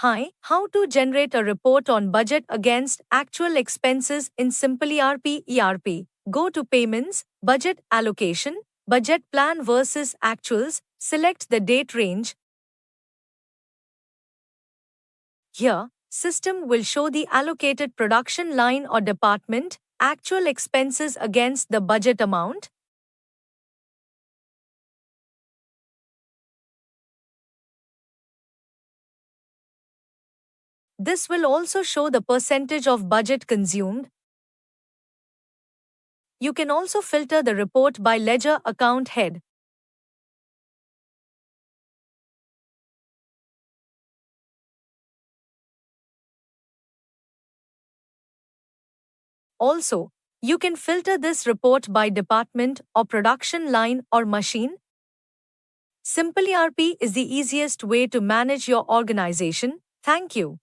Hi, how to generate a report on budget against actual expenses in simpliRP ERP. Go to Payments, Budget Allocation, Budget Plan versus Actuals, select the date range. Here, system will show the allocated production line or department, actual expenses against the budget amount. This will also show the percentage of budget consumed. You can also filter the report by ledger account head. Also, you can filter this report by department or production line or machine. simpliRP is the easiest way to manage your organization. Thank you.